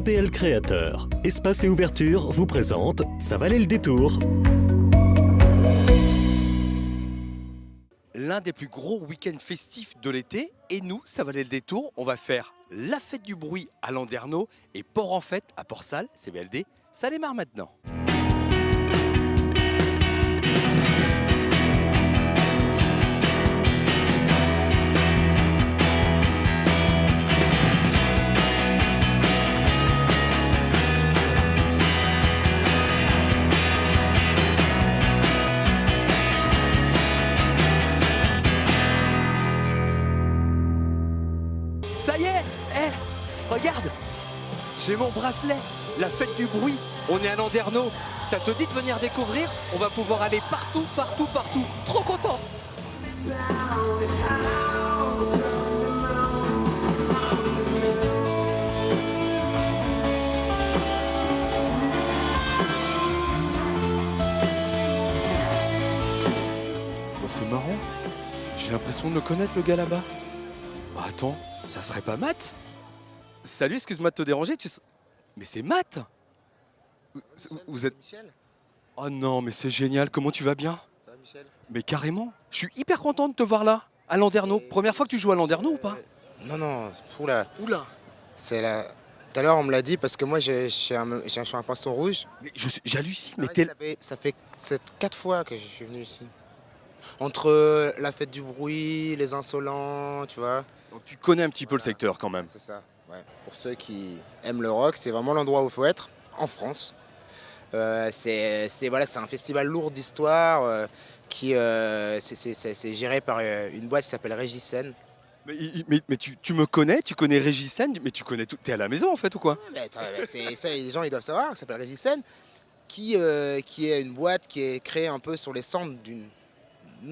EPL Créateur, Espace et Ouverture vous présente Ça valait le détour. L'un des plus gros week-ends festifs de l'été, et nous, ça valait le détour, on va faire la fête du bruit à Landerneau et Port-en-Fête à Port-Salle, CVLD, ça démarre maintenant. Ça y est, regarde, j'ai mon bracelet, la fête du bruit, on est à Landerneau. Ça te dit de venir découvrir? On va pouvoir aller partout, partout, partout. Trop content! Oh, c'est marrant, j'ai l'impression de le connaître le gars là-bas. Oh, attends, ça serait pas Matt? Salut, excuse-moi de te déranger, Mais c'est Matt! Vous êtes... Michel? Oh non, mais c'est génial, comment tu vas bien? Ça va, Michel? Mais carrément, je suis hyper content de te voir là, à Landerneau. Première fois que tu joues à Landerneau ou pas? Non, oula. Oula! C'est la... Tout à l'heure, on me l'a dit parce que moi, je suis un poisson rouge. Mais j'hallucine, mais Ça fait 4 fois que je suis venu ici. Entre la fête du bruit, les insolents, tu vois. Donc tu connais un petit peu le secteur quand même. C'est ça, ouais. Pour ceux qui aiment le rock, c'est vraiment l'endroit où il faut être, en France. C'est un festival lourd d'histoire c'est géré par une boîte qui s'appelle Régicène. Mais tu me connais, tu connais Régicène, mais tu connais tout. T'es à la maison en fait ou quoi? Les gens ils doivent savoir, ça s'appelle Régicène, qui est une boîte qui est créée un peu sur les cendres d'une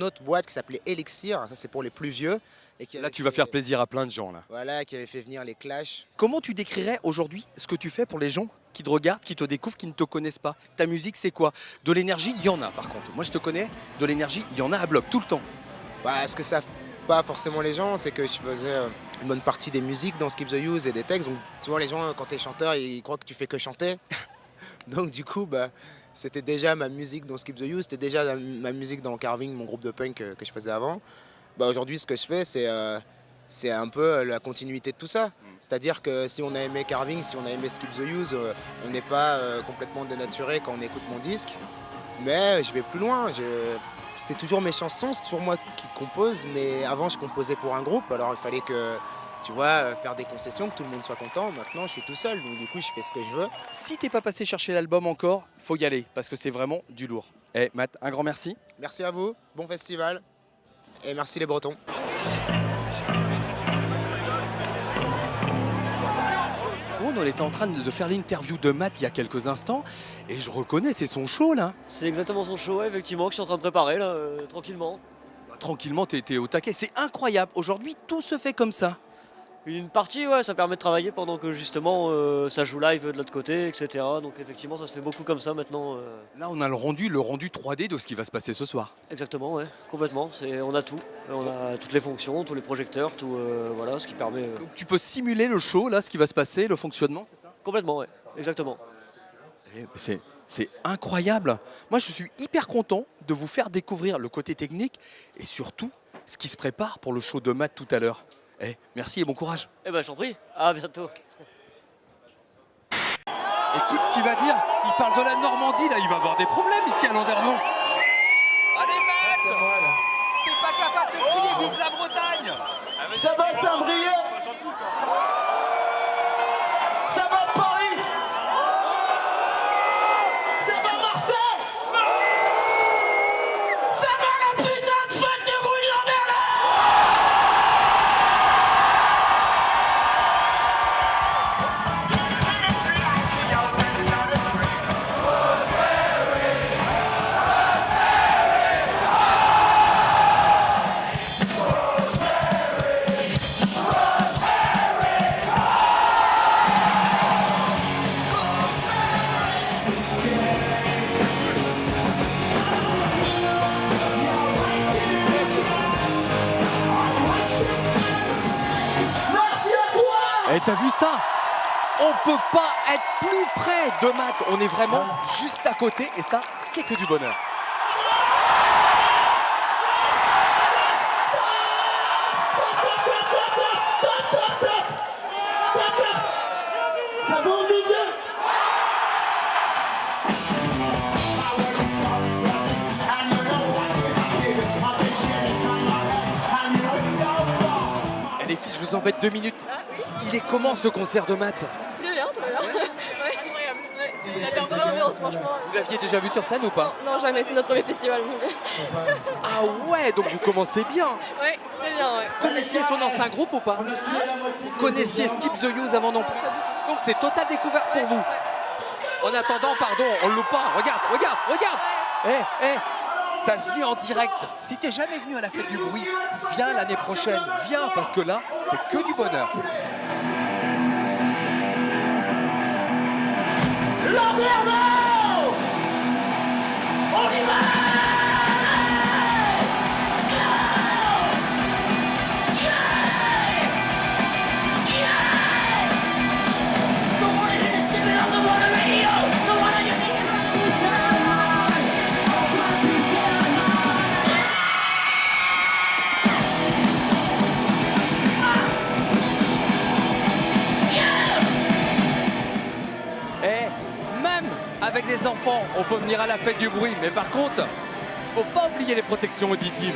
autre boîte qui s'appelait Elixir, ça c'est pour les plus vieux. Et Là tu vas faire plaisir à plein de gens là. Voilà, qui avait fait venir les Clash. Comment tu décrirais aujourd'hui ce que tu fais pour les gens qui te regardent, qui te découvrent, qui ne te connaissent pas? Ta musique c'est quoi? De l'énergie, il y en a par contre. Moi je te connais, de l'énergie, il y en a à bloc tout le temps. Ce que savent pas forcément les gens, c'est que je faisais une bonne partie des musiques dans Skip the Use et des textes. Donc souvent les gens quand tu es chanteur, ils croient que tu fais que chanter. Donc du coup, c'était déjà ma musique dans Skip the Use, c'était déjà ma musique dans Carving, mon groupe de punk que je faisais avant. Aujourd'hui, ce que je fais, c'est un peu la continuité de tout ça. C'est-à-dire que si on a aimé Carving, si on a aimé Skip the Use, on n'est pas complètement dénaturé quand on écoute mon disque. Mais je vais plus loin. C'est toujours mes chansons, c'est toujours moi qui compose. Mais avant, je composais pour un groupe. Alors il fallait que, tu vois, faire des concessions, que tout le monde soit content. Maintenant, je suis tout seul. Donc du coup, je fais ce que je veux. Si t'es pas passé chercher l'album encore, faut y aller parce que c'est vraiment du lourd. Matt, un grand merci. Merci à vous. Bon festival. Et merci les Bretons. On était en train de faire l'interview de Matt il y a quelques instants et je reconnais, c'est son show là. C'est exactement son show, effectivement, que je suis en train de préparer là, tranquillement. Tranquillement, t'es au taquet, c'est incroyable. Aujourd'hui, tout se fait comme ça. Une partie, ouais, ça permet de travailler pendant que justement ça joue live de l'autre côté, etc. Donc effectivement, ça se fait beaucoup comme ça maintenant. Là, on a le rendu 3D de ce qui va se passer ce soir. Exactement, ouais, complètement. On a tout. On a toutes les fonctions, tous les projecteurs, tout, voilà, ce qui permet. Donc tu peux simuler le show, là, ce qui va se passer, le fonctionnement, c'est ça? Complètement, ouais, exactement. C'est incroyable. Moi, je suis hyper content de vous faire découvrir le côté technique et surtout ce qui se prépare pour le show de Matt tout à l'heure. Merci et bon courage. Eh ben, je t'en prie. À bientôt. Écoute ce qu'il va dire. Il parle de la Normandie, là. Il va avoir des problèmes ici à Landerneau. Allez, Matt! T'es pas capable de crier vive la Bretagne! Ça va Saint-Brieuc? Ça va Paris? Ça va Marseille? Ça va la putain de fête du bruit de Landerneau? T'as vu ça? On peut pas être plus près de Matt. On est vraiment juste à côté et ça, c'est que du bonheur. Ça va au milieu. Et les filles, je vous embête 2 minutes. Il est comment ce concert de Matt? Très bien, très bien. Ouais. Incroyable. Ouais. Il y a une bonne ambiance, franchement. Vous l'aviez déjà vu sur scène ou pas? Non, jamais, c'est notre premier festival. Donc... Ah ouais, donc vous commencez bien. Ouais, très bien, ouais. Vous connaissiez son ancien groupe ou pas? Vous connaissiez Skip the Use avant non plus? Donc c'est totale découverte pour vous. En attendant, pardon, on le loupe pas. Regarde, regarde, regarde. Ça se vit en direct. Si t'es jamais venu à la fête du bruit, viens l'année prochaine. Viens, parce que là, c'est que du bonheur. Landerneau, on y va. Même avec les enfants, on peut venir à la fête du bruit. Mais par contre, faut pas oublier les protections auditives.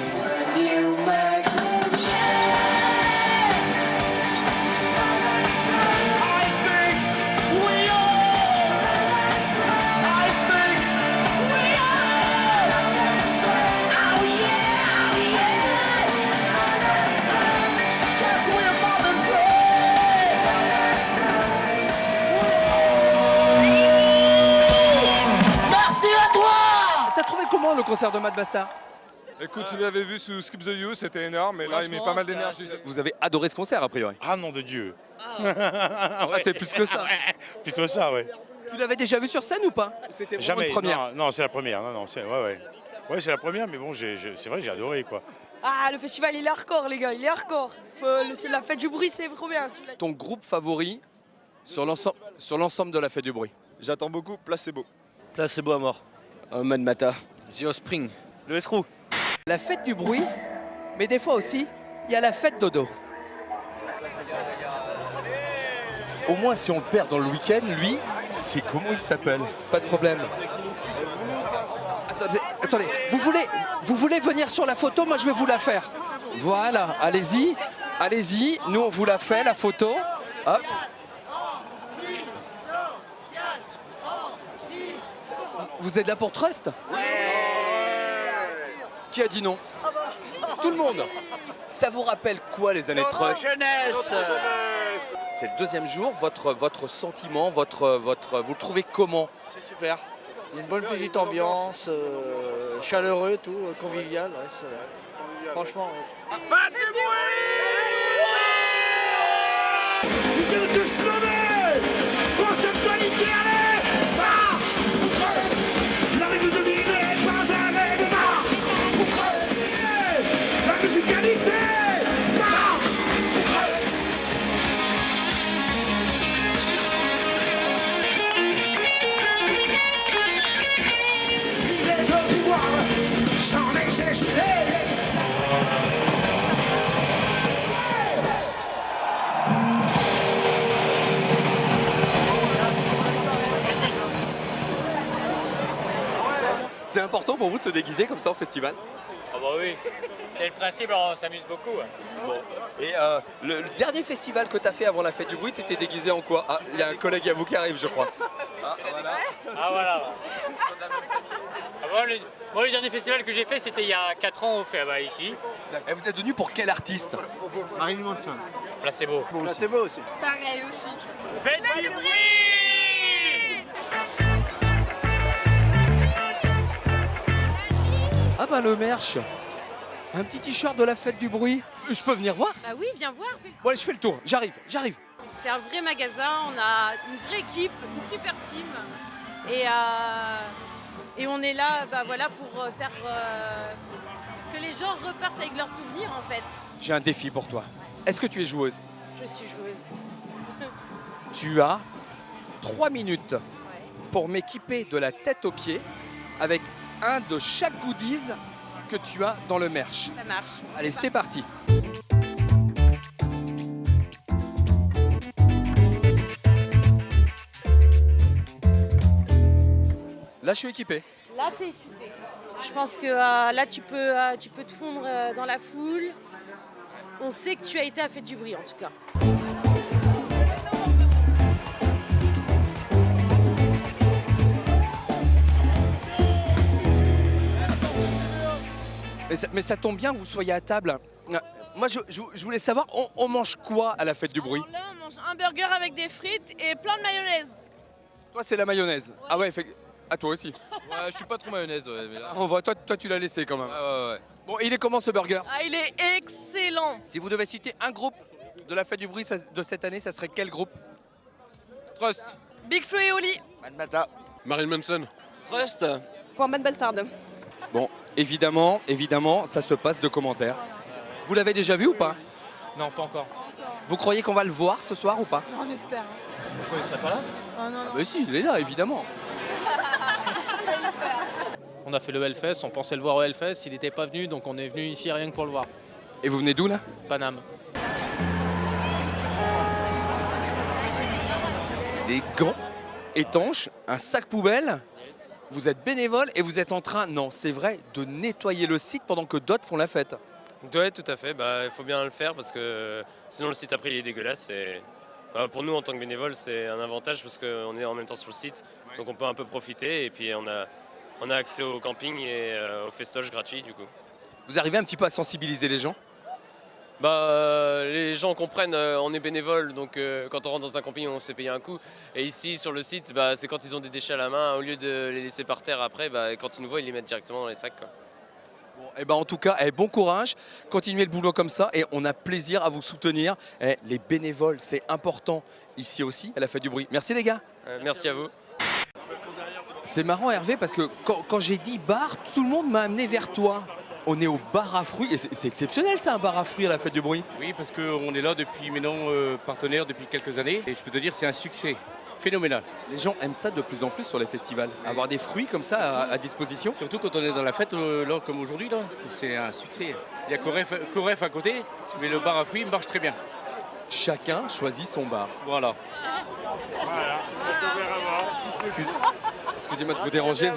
Merci à toi. T'as trouvé comment le concert de Matt Bastard? Écoute, tu l'avais vu sous Skip the You, c'était énorme, mais là il met pas mal d'énergie. Vous avez adoré ce concert a priori? Ah nom de Dieu. Ah, c'est plus que ça. Plutôt ça, ouais. Tu l'avais déjà vu sur scène ou pas? C'était vraiment Jamais. une première. Non, c'est la première. Non, c'est ouais. Ouais, c'est la première, mais bon, c'est vrai, j'ai adoré quoi. Ah, le festival, il est hardcore, les gars, il est hardcore. C'est la fête du bruit, c'est trop bien. Ton groupe favori sur l'ensemble de la fête du bruit? J'attends beaucoup Placebo. Placebo à mort. Mad Mata. The Offspring. Le escroc. La fête du bruit, mais des fois aussi, il y a la fête dodo. Au moins, si on le perd dans le week-end, lui, c'est comment il s'appelle? Pas de problème. Attendez, vous voulez venir sur la photo? Moi, je vais vous la faire. Voilà, allez-y, nous on vous la fait, la photo. Hop. Vous êtes là pour Trust? Qui a dit non? Tout le monde. Ça vous rappelle quoi les années Trust? Jeunesse. C'est le deuxième jour, votre sentiment, vous le trouvez comment? C'est super. Il y a une bonne petite ambiance, chaleureux, tout, convivial. Ouais, franchement. Ouais. Tous levés. France Actualité, allez, marche. La règle de vie n'est pas jamais de marche. La musicalité, marche. Privé de pouvoir, sans nécessité. C'est important pour vous de se déguiser comme ça au festival? Ah bah oui, c'est le principe, on s'amuse beaucoup. Bon. Et le dernier festival que tu as fait avant la fête du bruit, tu étais déguisé en quoi? Ah, il y a un collègue à vous qui arrive, je crois. Ah, voilà. Ah voilà. Moi, le dernier festival que j'ai fait, c'était il y a 4 ans, ici. Et vous êtes venu pour quel artiste? Marilyn Manson. Placebo. Placebo aussi. Pareil aussi. Faites du bruit! Ah bah le merch. Un petit t-shirt de la fête du bruit. Je peux venir voir? Ah oui, viens voir. Bon allez, je fais le tour, j'arrive. C'est un vrai magasin, on a une vraie équipe, une super team. Et on est là pour faire que les gens repartent avec leurs souvenirs en fait. J'ai un défi pour toi. Est-ce que tu es joueuse? Je suis joueuse. Tu as 3 minutes pour m'équiper de la tête aux pieds avec un de chaque goodies que tu as dans le merch. Ça marche. Allez, c'est parti. Là, je suis équipé. Là, t'es équipé. Je pense que là, tu peux te fondre dans la foule. On sait que tu as été à Fête du Bruit, en tout cas. Mais ça tombe bien que vous soyez à table. Moi, je voulais savoir, on mange quoi à la Fête du Bruit? Alors là, on mange un burger avec des frites et plein de mayonnaise. Toi, c'est la mayonnaise. Ouais. Ah ouais, à toi aussi. Ouais, je suis pas trop mayonnaise, ouais, mais là. On voit, toi tu l'as laissé quand même. Ouais. Bon, il est comment ce burger? Ah, il est excellent. Si vous devez citer un groupe de la Fête du Bruit de cette année, ça serait quel groupe? Trust. Big Flo et Oli. Manmata. Marilyn Manson. Trust. Wombat Bastard. Bon, évidemment, ça se passe de commentaires. Vous l'avez déjà vu ou pas? Non, pas encore. Vous croyez qu'on va le voir ce soir ou pas? On espère. Pourquoi il serait pas là? Oh non, Ah bah si, il est là, évidemment. On a fait le Hellfest, on pensait le voir au Hellfest, il n'était pas venu, donc on est venu ici rien que pour le voir. Et vous venez d'où là? Paname. Des gants étanches, un sac poubelle. Vous êtes bénévole et vous êtes en train, non c'est vrai, de nettoyer le site pendant que d'autres font la fête. Ouais, tout à fait. Il faut bien le faire parce que sinon le site après il est dégueulasse. Et pour nous en tant que bénévole, c'est un avantage parce qu'on est en même temps sur le site, donc on peut un peu profiter et puis on a accès au camping et au festoche gratuit du coup. Vous arrivez un petit peu à sensibiliser les gens? Les gens comprennent, on est bénévole, donc quand on rentre dans un camping, on s'est payé un coup. Et ici, sur le site, c'est quand ils ont des déchets à la main, au lieu de les laisser par terre après, quand ils nous voient, ils les mettent directement dans les sacs, quoi. Bon, et en tout cas, bon courage, continuez le boulot comme ça et on a plaisir à vous soutenir. Les bénévoles, c'est important ici aussi à la Fête du Bruit. Merci les gars. Merci à vous. C'est marrant Hervé parce que quand j'ai dit bar, tout le monde m'a amené vers toi. On est au bar à fruits et c'est exceptionnel ça, un bar à fruits à la Fête du Bruit. Oui, parce qu'on est là depuis maintenant partenaire depuis quelques années et je peux te dire c'est un succès phénoménal. Les gens aiment ça de plus en plus sur les festivals, avoir des fruits comme ça à disposition. Surtout quand on est dans la fête là, comme aujourd'hui, là, c'est un succès. Il y a Coref à côté, mais le bar à fruits marche très bien. Chacun choisit son bar. Voilà. Excusez-moi de vous déranger,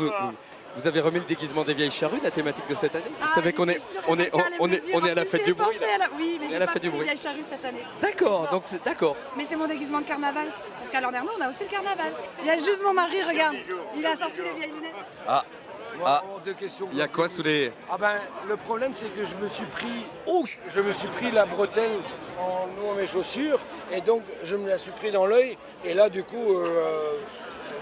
vous avez remis le déguisement des vieilles charrues, la thématique de cette année? Vous savez qu'on est à la Fête du Bruit. Oui, mais j'ai pas fait les vieilles charrues cette année. D'accord, donc c'est d'accord. Mais c'est mon déguisement de carnaval. Parce qu'à l'Ornerno, on a aussi le carnaval. Il y a juste mon mari, regarde. Il a sorti les vieilles lunettes. Deux questions. Il y a quoi sous les... Le problème c'est que je me suis pris la bretelle en mes chaussures et donc je me la suis pris dans l'œil et là du coup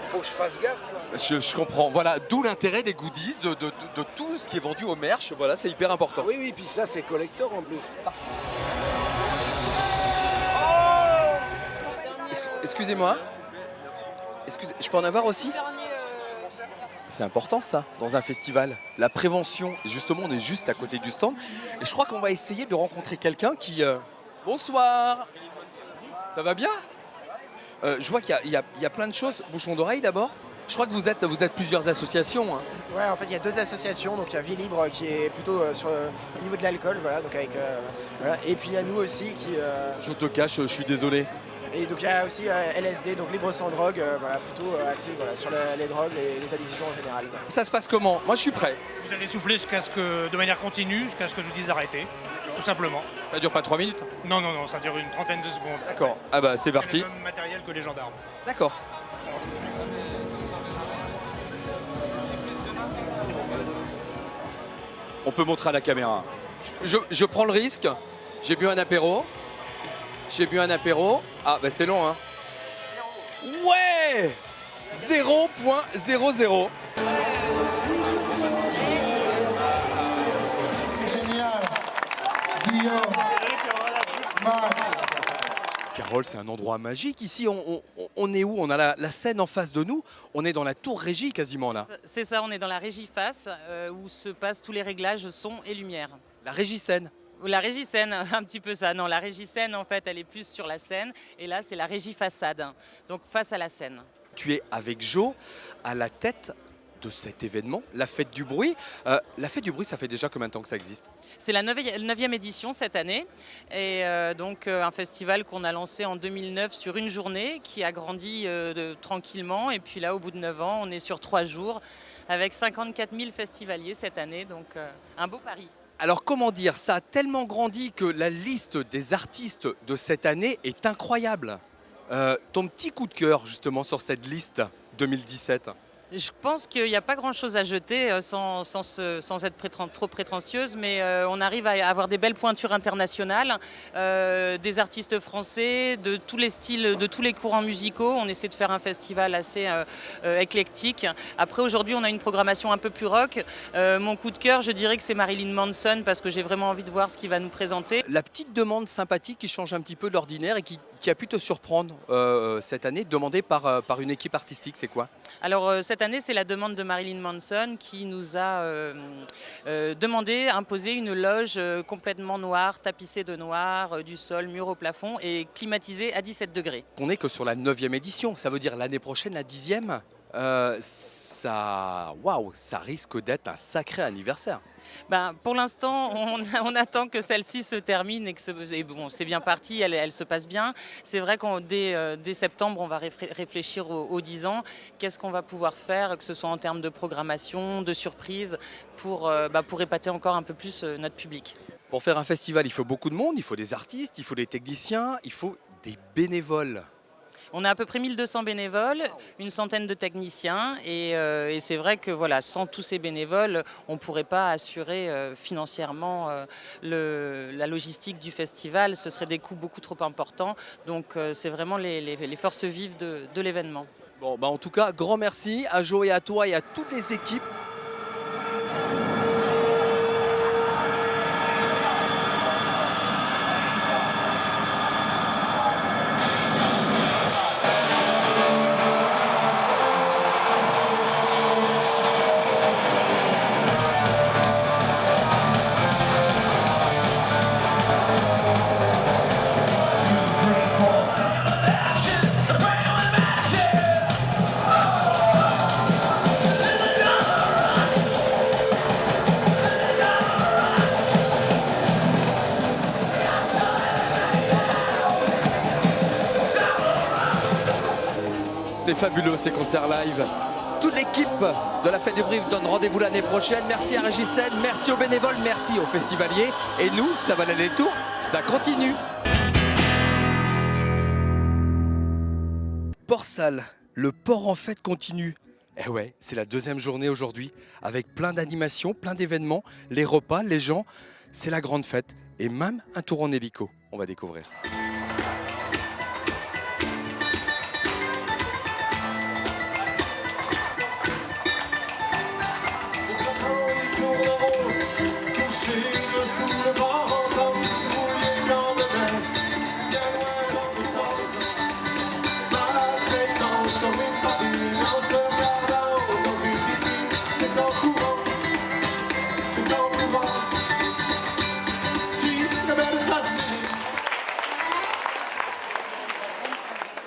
faut que je fasse gaffe, quoi. Je comprends, voilà, d'où l'intérêt des goodies, de tout ce qui est vendu au merch, voilà, c'est hyper important. Oui, puis ça c'est collector en plus. Excusez-moi, je peux en avoir aussi? C'est important ça, dans un festival. La prévention, et justement on est juste à côté du stand. Et je crois qu'on va essayer de rencontrer quelqu'un qui... Bonsoir. Ça va bien? Je vois qu'il y a plein de choses. Bouchon d'oreille d'abord. Je crois que vous êtes plusieurs associations. Hein. Ouais, en fait il y a deux associations. Donc il y a Vie Libre qui est plutôt au niveau de l'alcool, voilà, donc avec, voilà. Et puis il y a nous aussi qui... Je te cache, je suis désolé. Et donc il y a aussi LSD, donc Libre sans drogue, voilà, plutôt axé sur les drogues, les addictions en général. Quoi. Ça se passe comment? Moi je suis prêt. Vous allez souffler de manière continue jusqu'à ce que je vous dise d'arrêter, tout simplement. Ça dure pas 3 minutes? Non, ça dure une trentaine de secondes. D'accord, c'est parti. C'est le même matériel que les gendarmes. D'accord. On peut montrer à la caméra. Je prends le risque. J'ai bu un apéro. Ah c'est long hein. Ouais 0.00. Génial. Guillaume. Max. Carole, c'est un endroit magique. Ici, on est où? On a la scène en face de nous. On est dans la tour régie quasiment là. C'est ça, on est dans la régie face où se passent tous les réglages son et lumière. La régie scène. Ou la régie scène, un petit peu ça. Non, la régie scène, en fait, elle est plus sur la scène. Et là, c'est la régie façade, donc face à la scène. Tu es avec Jo à la tête de cet événement, la Fête du Bruit. La Fête du Bruit, ça fait déjà combien de temps que ça existe? C'est la 9e édition cette année. Et donc, un festival qu'on a lancé en 2009 sur une journée, qui a grandi tranquillement. Et puis là, au bout de 9 ans, on est sur 3 jours, avec 54 000 festivaliers cette année. Donc, un beau pari. Alors comment dire, ça a tellement grandi que la liste des artistes de cette année est incroyable. Ton petit coup de cœur justement sur cette liste 2017? Je pense qu'il n'y a pas grand-chose à jeter sans être trop prétentieuse, mais on arrive à avoir des belles pointures internationales, des artistes français, de tous les styles, de tous les courants musicaux. On essaie de faire un festival assez éclectique. Après, aujourd'hui, on a une programmation un peu plus rock. Mon coup de cœur, je dirais que c'est Marilyn Manson, parce que j'ai vraiment envie de voir ce qu'il va nous présenter. La petite demande sympathique qui change un petit peu de l'ordinaire et qui a pu te surprendre cette année, demandée par une équipe artistique, c'est quoi? Alors cette année, c'est la demande de Marilyn Manson qui nous a imposé une loge complètement noire, tapissée de noir, du sol, mur au plafond et climatisée à 17 degrés. On n'est que sur la 9e édition, ça veut dire l'année prochaine, la 10e. Ça risque d'être un sacré anniversaire. Pour l'instant, on attend que celle-ci se termine et que bon, c'est bien parti, elle se passe bien. C'est vrai que dès septembre, on va réfléchir aux 10 ans. Qu'est-ce qu'on va pouvoir faire, que ce soit en termes de programmation, de surprise, pour épater encore un peu plus notre public. Pour faire un festival, il faut beaucoup de monde, il faut des artistes, il faut des techniciens, il faut des bénévoles. On a à peu près 1200 bénévoles, une centaine de techniciens et c'est vrai que voilà, sans tous ces bénévoles, on ne pourrait pas assurer financièrement la logistique du festival. Ce serait des coûts beaucoup trop importants. Donc c'est vraiment les forces vives de l'événement. Bon, en tout cas, grand merci à Jo et à toi et à toutes les équipes. C'est fabuleux ces concerts live. Toute l'équipe de la Fête du Bruit donne rendez-vous l'année prochaine. Merci à Régis Scène, merci aux bénévoles, merci aux festivaliers. Et nous, ça valait les tours, ça continue. Port-Salle, le port en fête continue. Eh ouais, c'est la 2e journée aujourd'hui, avec plein d'animations, plein d'événements, les repas, les gens. C'est la grande fête et même un tour en hélico, on va découvrir.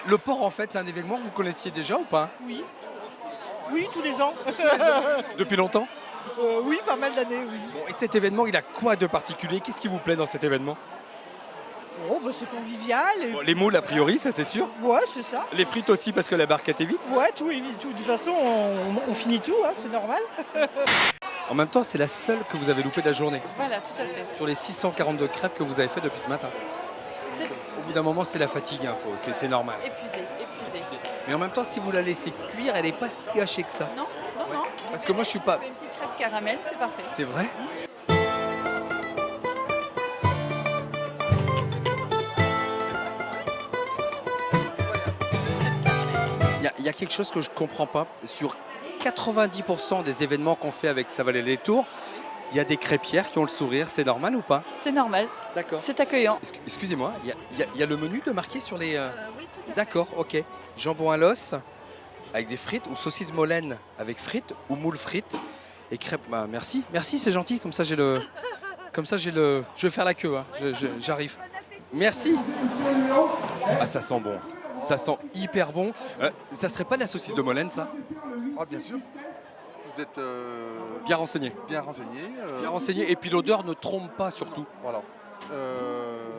Le port en fait, c'est un événement que vous connaissiez déjà ou pas? Oui. Oui, tous les ans. Depuis longtemps? Oui, pas mal d'années, oui. Bon, et cet événement, il a quoi de particulier? Qu'est-ce qui vous plaît dans cet événement? Oh, c'est convivial. Et... Bon, les moules, a priori, ça c'est sûr. Ouais, c'est ça. Les frites aussi, parce que la barquette est vide. Ouais, tout est vide. De toute façon, on finit tout, hein, c'est normal. En même temps, c'est la seule que vous avez loupée de la journée. Voilà, tout à fait. Sur les 642 crêpes que vous avez fait depuis ce matin. Au bout d'un moment, c'est la fatigue, hein, c'est normal. Épuisé. Mais en même temps, si vous la laissez cuire, elle n'est pas si gâchée que ça. Non. Parce que moi, je suis pas... Une petite crêpe caramel, c'est parfait. C'est vrai? Il y a quelque chose que je ne comprends pas. Sur 90% des événements qu'on fait avec Ça valait les tours, il y a des crêpières qui ont le sourire. C'est normal ou pas? C'est normal. D'accord. C'est accueillant. Excusez-moi, il y a le menu de marqué sur les... Oui, tout à fait. D'accord, ok. Jambon à l'os avec des frites ou saucisse molène avec frites ou moule frites et crêpes. Merci, c'est gentil. Comme ça, comme ça je vais faire la queue, hein. J'arrive. Merci. Ah, ça sent bon. Ça sent hyper bon. Ça serait pas de la saucisse de Molène, ça? Ah, bien sûr. Vous êtes bien renseigné. Bien renseigné. Bien renseigné. Et puis l'odeur ne trompe pas surtout. Voilà.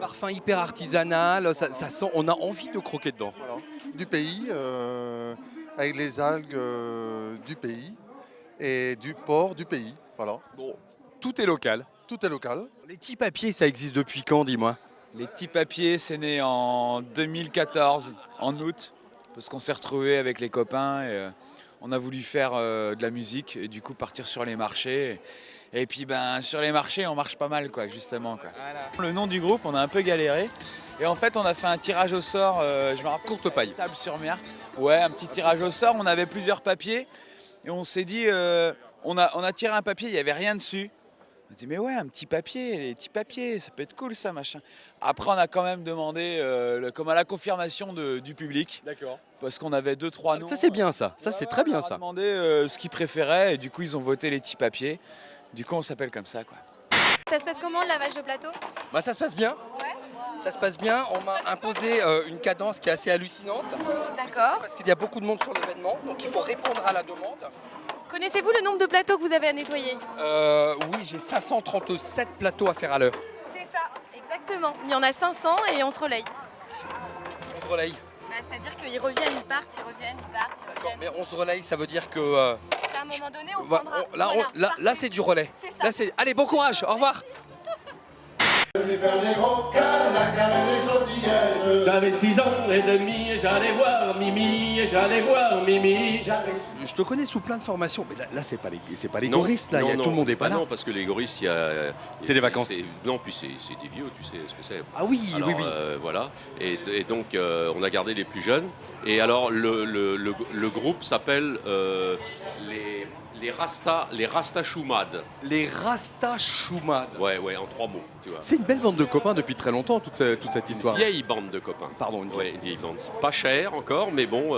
Parfum hyper artisanal. Ça sent. On a envie de croquer dedans. Voilà. Du pays, avec les algues du pays et du port du pays. Voilà. Bon, tout est local. Tout est local. Les petits papiers, ça existe depuis quand, dis-moi? Les petits papiers, c'est né en 2014, en août, parce qu'on s'est retrouvés avec les copains et on a voulu faire de la musique et du coup partir sur les marchés. Et puis sur les marchés, on marche pas mal, quoi, justement. Quoi. Voilà. Le nom du groupe, on a un peu galéré. Et en fait, on a fait un tirage au sort, je me rappelle, courte paille. Table sur mer. Ouais, un petit tirage au sort. On avait plusieurs papiers et on s'est dit, on a tiré un papier, il n'y avait rien dessus. On s'est dit, mais ouais, un petit papier, les petits papiers, ça peut être cool, ça, machin. Après, on a quand même demandé comme à la confirmation du public. D'accord. Parce qu'on avait 2-3 noms. Ça, c'est bien, ça. Ça, c'est très bien, ça. On a demandé ce qu'ils préféraient et du coup, ils ont voté les petits papiers. Du coup, on s'appelle comme ça, quoi. Ça se passe comment, le lavage de plateau? Bah, ça se passe bien. Ouais. Ça se passe bien. On m'a imposé une cadence qui est assez hallucinante. D'accord. Parce qu'il y a beaucoup de monde sur l'événement, donc il faut répondre à la demande. Connaissez-vous le nombre de plateaux que vous avez à nettoyer? Oui, j'ai 537 plateaux à faire à l'heure. C'est ça, exactement. Il y en a 500 et on se relaye. On se relaye. C'est-à-dire qu'ils reviennent, ils partent, ils reviennent, ils partent, ils reviennent. Mais on se relaye, ça veut dire que... À un moment donné, on prendra... Là, c'est du relais. Là, allez, bon courage, au revoir. J'avais 6 ans et demi et j'allais voir Mimi, Je te connais sous plein de formations, mais là c'est pas les Non, choristes, là, non, tout le monde est pas là. Non, parce que les choristes, C'est des vacances. Non, puis c'est des vieux, tu sais ce que c'est. Ah oui, alors, oui, oui. Voilà, et donc on a gardé les plus jeunes. Et alors le groupe s'appelle les Rasta Choumad. Les Rasta Choumad. Ouais, en 3 mots, tu vois. C'est une belle bande de copains depuis très longtemps, toute cette histoire. Une vieille bande de copains. Pardon, une vieille bande. Pas cher encore, mais bon.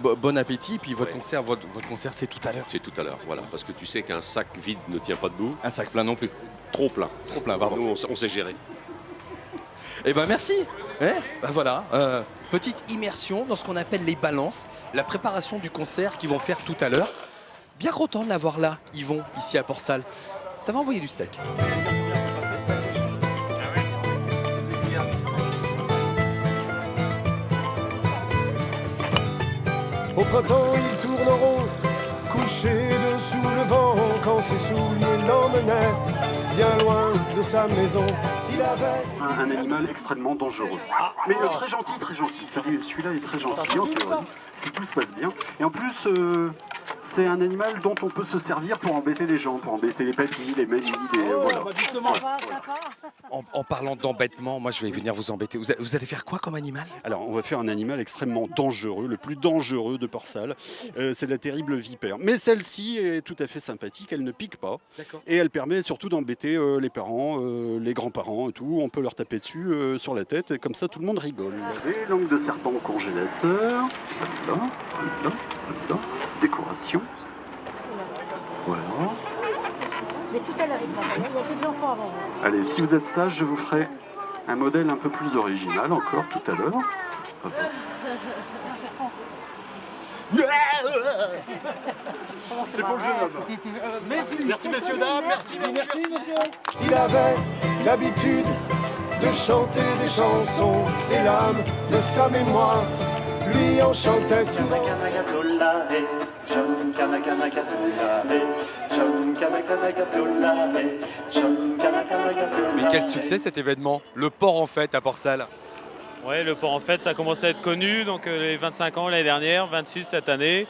Bon appétit, puis votre concert, c'est tout à l'heure. C'est tout à l'heure, voilà. Parce que tu sais qu'un sac vide ne tient pas debout. Un sac plein non plus. Trop plein. Trop plein, pardon. Nous, on sait gérer. Eh ben merci. Voilà, petite immersion dans ce qu'on appelle les balances, la préparation du concert qu'ils vont faire tout à l'heure. Bien content de l'avoir là, Yvon, ici à Port-Salle. Ça va envoyer du steak. Au printemps, ils tourneront, couchés dessous le vent, quand ses souliers l'emmenaient bien loin de sa maison. Il avait un animal extrêmement dangereux. Mais très gentil, très gentil. Celui-là est très gentil en théorie, si tout se passe bien. Et en plus, c'est un animal dont on peut se servir pour embêter les gens, pour embêter les papilles, les mamies, voilà. En parlant d'embêtement, moi je vais venir vous embêter. Vous allez faire quoi comme animal? Alors on va faire un animal extrêmement dangereux, le plus dangereux de Port-Salle. C'est la terrible vipère. Mais celle-ci est tout à fait sympathique, elle ne pique pas. Et elle permet surtout d'embêter les parents, les grands-parents et tout. On peut leur taper dessus sur la tête et comme ça tout le monde rigole. Des langues de serpent au congélateur. Celle-là. Décoration. Voilà. Mais tout à l'heure, il y a plus d'enfants avant. Allez, si vous êtes sage, je vous ferai un modèle un peu plus original encore tout à l'heure. C'est pour le jeune homme. Merci messieurs, dames. Merci. Il avait l'habitude de chanter des chansons et l'âme de sa mémoire lui en chantait souvent. Mais quel succès cet événement, le port en fête à Port-Salle. Ouais, le port en fête, ça commence à être connu, donc les 25 ans l'année dernière, 26 cette année.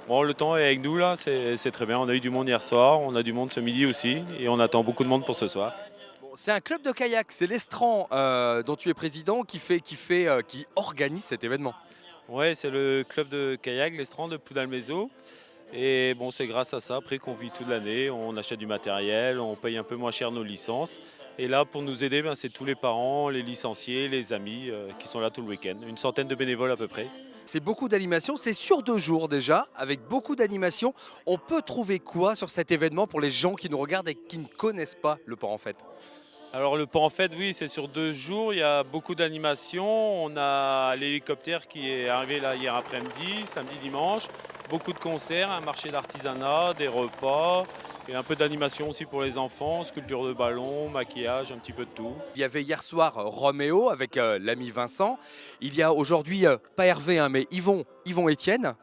Bon, le temps est avec nous là, c'est très bien. On a eu du monde hier soir, on a du monde ce midi aussi, et on attend beaucoup de monde pour ce soir. C'est un club de kayak, c'est l'Estran dont tu es président qui organise cet événement. Ouais, c'est le club de kayak, l'Estran de Poudalmézo. Et bon, c'est grâce à ça, après qu'on vit toute l'année, on achète du matériel, on paye un peu moins cher nos licences. Et là, pour nous aider, c'est tous les parents, les licenciés, les amis qui sont là tout le week-end. Une centaine de bénévoles à peu près. C'est beaucoup d'animations, c'est sur 2 jours déjà, avec beaucoup d'animations. On peut trouver quoi sur cet événement pour les gens qui nous regardent et qui ne connaissent pas le port en fête? Alors le port en fait, oui, c'est sur 2 jours, il y a beaucoup d'animations. On a l'hélicoptère qui est arrivé là hier après-midi, samedi, dimanche. Beaucoup de concerts, un marché d'artisanat, des repas et un peu d'animation aussi pour les enfants, sculpture de ballon, maquillage, un petit peu de tout. Il y avait hier soir Roméo avec l'ami Vincent. Il y a aujourd'hui, pas Hervé, hein, mais Yvon Etienne.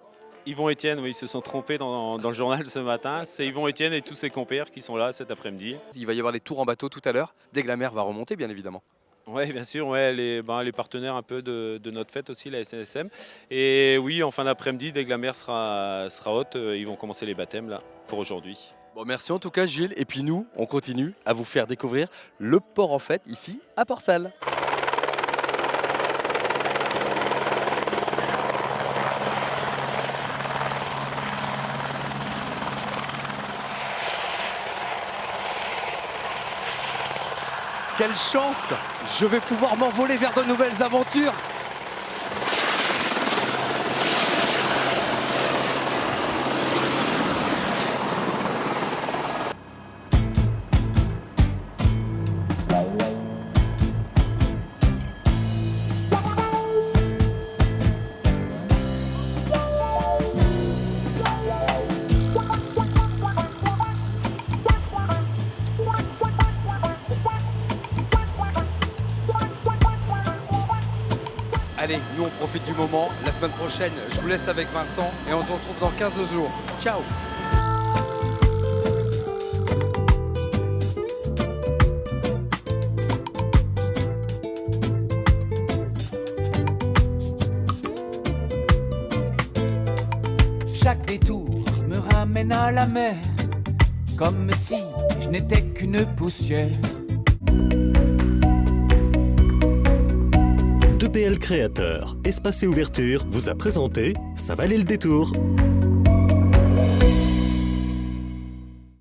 Yvon Etienne, oui, ils se sont trompés dans le journal ce matin. C'est Yvon Etienne et tous ses compères qui sont là cet après-midi. Il va y avoir les tours en bateau tout à l'heure, dès que la mer va remonter, bien évidemment. Oui, bien sûr, ouais, les partenaires un peu de notre fête aussi, la SNSM. Et oui, en fin d'après-midi, dès que la mer sera haute, ils vont commencer les baptêmes là, pour aujourd'hui. Bon, merci en tout cas Gilles. Et puis nous, on continue à vous faire découvrir le port en fête ici à Port-Salle. Quelle chance! Je vais pouvoir m'envoler vers de nouvelles aventures. Allez, nous on profite du moment. La semaine prochaine, je vous laisse avec Vincent et on se retrouve dans 15 jours. Ciao! Chaque détour me ramène à la mer, comme si je n'étais qu'une poussière. 2PL Créateur, espace et ouverture vous a présenté Ça valait le détour.